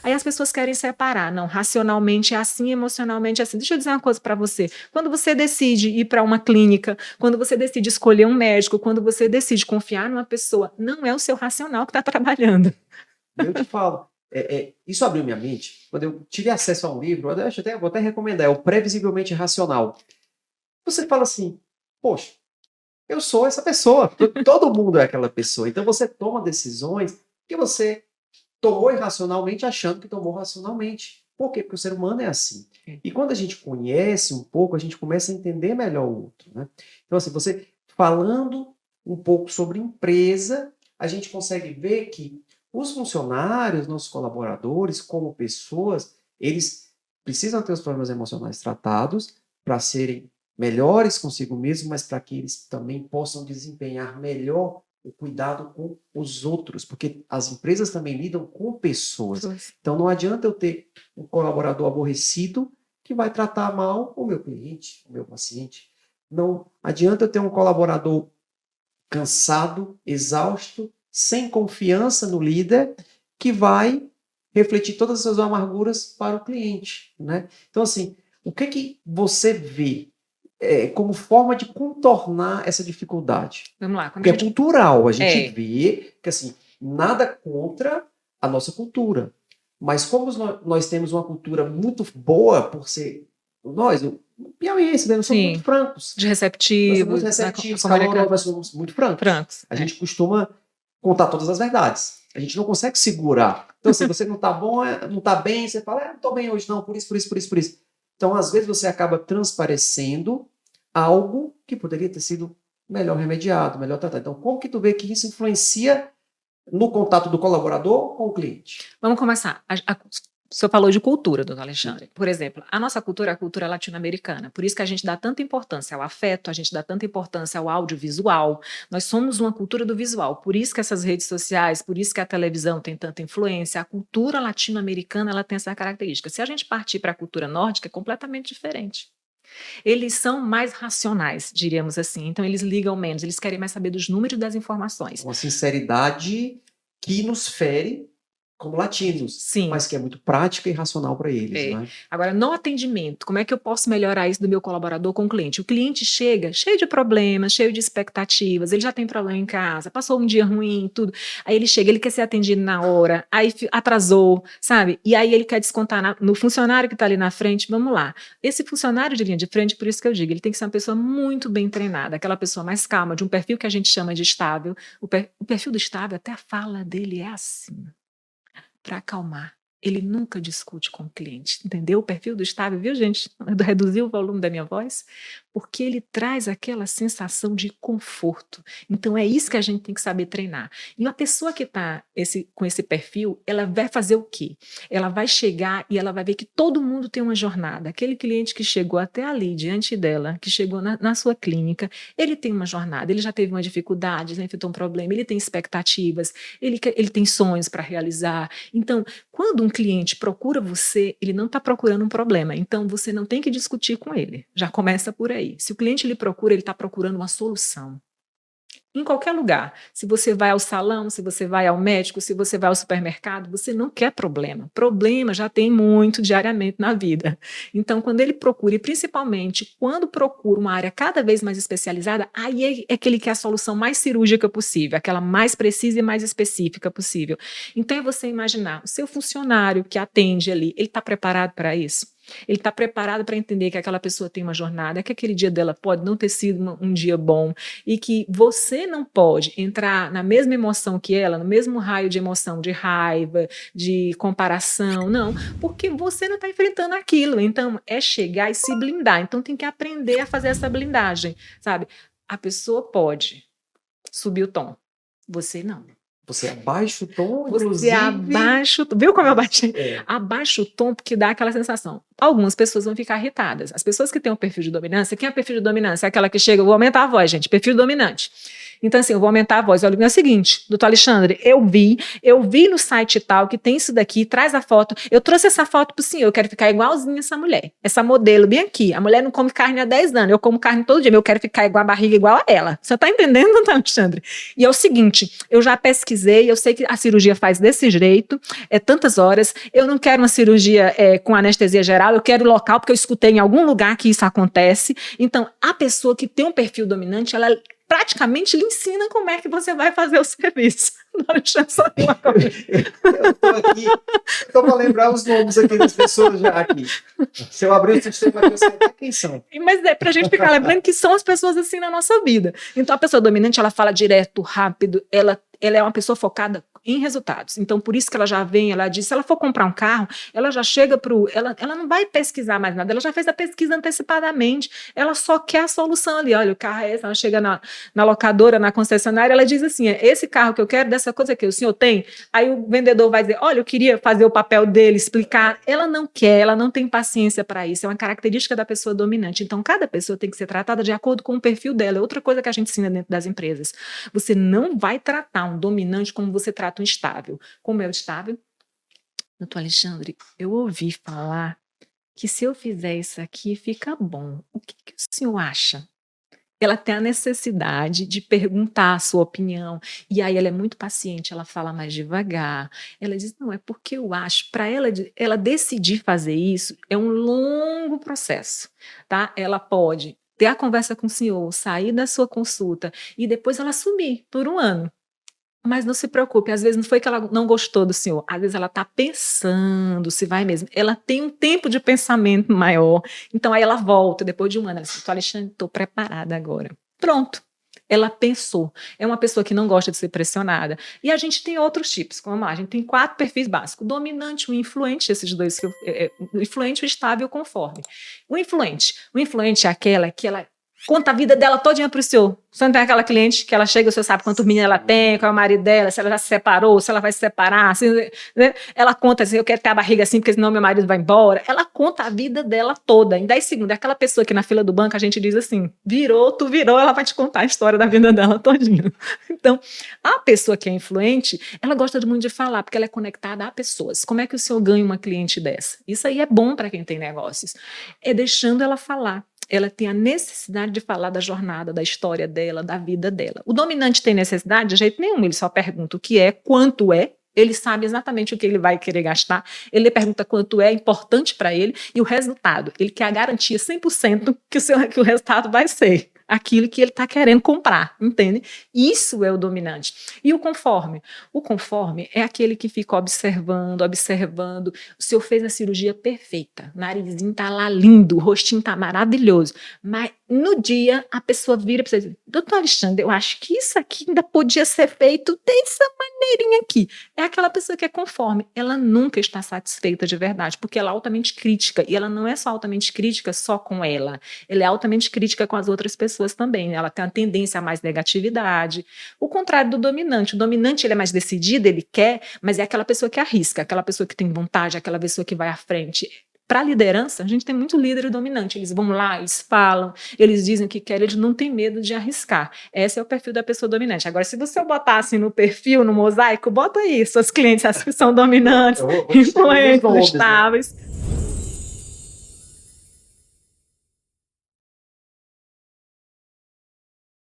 Aí as pessoas querem separar, não, racionalmente é assim, emocionalmente é assim. Deixa eu dizer uma coisa para você, quando você decide ir para uma clínica, quando você decide escolher um médico, quando você decide confiar numa pessoa, não é o seu racional que está trabalhando. E eu te falo, isso abriu minha mente. Quando eu tive acesso a um livro, vou até recomendar, é o Previsivelmente Racional. Você fala assim, poxa, eu sou essa pessoa, todo mundo é aquela pessoa. Então você toma decisões que você tomou irracionalmente achando que tomou racionalmente. Por quê? Porque o ser humano é assim. E quando a gente conhece um pouco, a gente começa a entender melhor o outro, né? Então, assim, você falando um pouco sobre empresa, a gente consegue ver que os funcionários, nossos colaboradores, como pessoas, eles precisam ter os problemas emocionais tratados para serem melhores consigo mesmo, mas para que eles também possam desempenhar melhor o cuidado com os outros, porque as empresas também lidam com pessoas. Então não adianta eu ter um colaborador aborrecido que vai tratar mal o meu cliente, o meu paciente. Não adianta eu ter um colaborador cansado, exausto, sem confiança no líder, que vai refletir todas as suas amarguras para o cliente, né? Então assim, o que você vê como forma de contornar essa dificuldade? Vamos lá. Porque é cultural, a gente vê que, assim, nada contra a nossa cultura. Mas como nós temos uma cultura muito boa por ser... Nós, piauienses, nós somos muito francos. De receptivos. Nós somos muito receptivos, calorosos, nós somos muito francos. A gente costuma contar todas as verdades. A gente não consegue segurar. Então, se você não está bom, não está bem, você fala, não estou bem hoje não, por isso, por isso, por isso, por isso. Então, às vezes, você acaba transparecendo algo que poderia ter sido melhor remediado, melhor tratado. Então, como que tu vê que isso influencia no contato do colaborador com o cliente? Vamos começar. O senhor falou de cultura, doutor Alexandre. Por exemplo, a nossa cultura é a cultura latino-americana. Por isso que a gente dá tanta importância ao afeto, a gente dá tanta importância ao audiovisual. Nós somos uma cultura do visual. Por isso que essas redes sociais, por isso que a televisão tem tanta influência. A cultura latino-americana, ela tem essa característica. Se a gente partir para a cultura nórdica, é completamente diferente. Eles são mais racionais, diríamos assim. Então, eles ligam menos, eles querem mais saber dos números das informações. Uma sinceridade que nos fere como latinos, Sim, mas que é muito prática e racional para eles. Né? Agora, no atendimento, como é que eu posso melhorar isso do meu colaborador com o cliente? O cliente chega cheio de problemas, cheio de expectativas, ele já tem problema em casa, passou um dia ruim, tudo. Aí ele chega, ele quer ser atendido na hora, aí atrasou, sabe? E aí ele quer descontar no funcionário que está ali na frente. Vamos lá. Esse funcionário de linha de frente, por isso que eu digo, ele tem que ser uma pessoa muito bem treinada, aquela pessoa mais calma, de um perfil que a gente chama de estável. O perfil do estável, até a fala dele é assim, para acalmar. Ele nunca discute com o cliente, entendeu? O perfil do estável, viu, gente? Reduziu o volume da minha voz, porque ele traz aquela sensação de conforto. Então, é isso que a gente tem que saber treinar. E a pessoa que está com esse perfil, ela vai fazer o quê? Ela vai chegar e ela vai ver que todo mundo tem uma jornada. Aquele cliente que chegou até ali, diante dela, que chegou na sua clínica, ele tem uma jornada, ele já teve uma dificuldade, já enfrentou um problema, ele tem expectativas, ele tem sonhos para realizar. Então, quando um cliente procura você, ele não está procurando um problema, então você não tem que discutir com ele, já começa por aí. Se o cliente lhe procura, ele está procurando uma solução. Em qualquer lugar, se você vai ao salão, se você vai ao médico, se você vai ao supermercado, você não quer problema. Problema já tem muito diariamente na vida. Então, quando ele procura, e principalmente quando procura uma área cada vez mais especializada, aí é que ele quer a solução mais cirúrgica possível, aquela mais precisa e mais específica possível. Então, é você imaginar, o seu funcionário que atende ali, ele está preparado para isso? Ele está preparado para entender que aquela pessoa tem uma jornada, que aquele dia dela pode não ter sido um dia bom e que você não pode entrar na mesma emoção que ela, no mesmo raio de emoção, de raiva, de comparação, não, porque você não está enfrentando aquilo. Então, é chegar e se blindar. Então, tem que aprender a fazer essa blindagem, sabe? A pessoa pode subir o tom, você não. Você abaixa o tom, Você inclusive... abaixa o tom. Viu como eu abaixei? Abaixa o tom porque dá aquela sensação. algumas pessoas vão ficar irritadas. As pessoas que têm um perfil de dominância, quem é perfil de dominância? É aquela que chega, eu vou aumentar a voz, gente, perfil dominante. Então, assim, eu vou aumentar a voz. Olha, é o seguinte, doutor Alexandre, eu vi no site tal que tem isso daqui, traz a foto. Eu trouxe essa foto pro senhor, eu quero ficar igualzinha essa mulher. Essa modelo bem aqui. A mulher não come carne há 10 anos, eu como carne todo dia, mas eu quero ficar igual a barriga, igual a ela. Você tá entendendo, doutor Alexandre? E é o seguinte, eu já pesquisei, eu sei que a cirurgia faz desse jeito, tantas horas, eu não quero uma cirurgia com anestesia geral, eu quero local, porque eu escutei em algum lugar que isso acontece. Então, a pessoa que tem um perfil dominante, ela praticamente lhe ensina como é que você vai fazer o serviço. Eu estou aqui, estou para lembrar os nomes aqui das pessoas já aqui. Se eu abrir o sistema aqui, eu sei até quem são. Mas é para a gente ficar lembrando que são as pessoas assim na nossa vida. Então, a pessoa dominante, ela fala direto, rápido, ela é uma pessoa focada em resultados. Então, por isso que ela já vem, ela diz, se ela for comprar um carro, ela já chega ela não vai pesquisar mais nada, ela já fez a pesquisa antecipadamente, ela só quer a solução ali, olha, o carro é esse, ela chega na locadora, na concessionária, ela diz assim, esse carro que eu quero, dessa coisa que o senhor tem, aí o vendedor vai dizer, olha, eu queria fazer o papel dele, explicar, ela não quer, ela não tem paciência para isso, é uma característica da pessoa dominante, então cada pessoa tem que ser tratada de acordo com o perfil dela, é outra coisa que a gente ensina dentro das empresas, você não vai tratar um dominante como você trata um estável. Como é o estável? Doutor Alexandre, eu ouvi falar que se eu fizer isso aqui, fica bom. O que o senhor acha? Ela tem a necessidade de perguntar a sua opinião, e aí ela é muito paciente, ela fala mais devagar, ela diz, não, é porque eu acho, para ela decidir fazer isso, é um longo processo, tá? Ela pode ter a conversa com o senhor, sair da sua consulta, e depois ela sumir por um ano. Mas não se preocupe, às vezes não foi que ela não gostou do senhor, às vezes ela está pensando se vai mesmo. Ela tem um tempo de pensamento maior, então aí ela volta depois de um ano. Ela diz, Alexandre, estou preparada agora. Pronto, ela pensou. É uma pessoa que não gosta de ser pressionada. E a gente tem outros tipos, como a gente tem 4 perfis básicos: o dominante, o influente, esses dois, o influente, o estável e o conforme. O influente é aquela que ela conta a vida dela todinha pro senhor. Você não tem aquela cliente que ela chega, o senhor sabe quantos meninos ela tem, qual é o marido dela, se ela já se separou, se ela vai se separar, assim, né? Ela conta assim, eu quero ter a barriga assim, porque senão meu marido vai embora. Ela conta a vida dela toda, em 10 segundos. É aquela pessoa que na fila do banco a gente diz assim, tu virou, ela vai te contar a história da vida dela todinha. Então, a pessoa que é influente, ela gosta muito de falar, porque ela é conectada a pessoas. Como é que o senhor ganha uma cliente dessa? Isso aí é bom para quem tem negócios. É deixando ela falar. Ela tem a necessidade de falar da jornada, da história dela, da vida dela. O dominante tem necessidade? De jeito nenhum. Ele só pergunta o que é, quanto é. Ele sabe exatamente o que ele vai querer gastar. Ele pergunta quanto é importante para ele e o resultado. Ele quer a garantia 100% que o resultado vai ser aquilo que ele está querendo comprar, entende? Isso é o dominante. E o conforme? O conforme é aquele que fica observando. O senhor fez a cirurgia perfeita, o narizinho está lá lindo, o rostinho está maravilhoso, mas no dia a pessoa vira para você e diz, doutor Alexandre, eu acho que isso aqui ainda podia ser feito dessa maneirinha aqui. É aquela pessoa que é conforme, ela nunca está satisfeita de verdade, porque ela é altamente crítica, e ela não é só altamente crítica só com ela é altamente crítica com as outras pessoas também, ela tem uma tendência a mais negatividade, o contrário do dominante. O dominante ele é mais decidido, ele quer, mas é aquela pessoa que arrisca, aquela pessoa que tem vontade, aquela pessoa que vai à frente. Para a liderança, a gente tem muito líder dominante, eles vão lá, eles falam, eles dizem o que querem, eles não têm medo de arriscar. Esse é o perfil da pessoa dominante. Agora, se você botar assim no perfil, no mosaico, bota aí suas clientes, as que são dominantes, influentes, estáveis.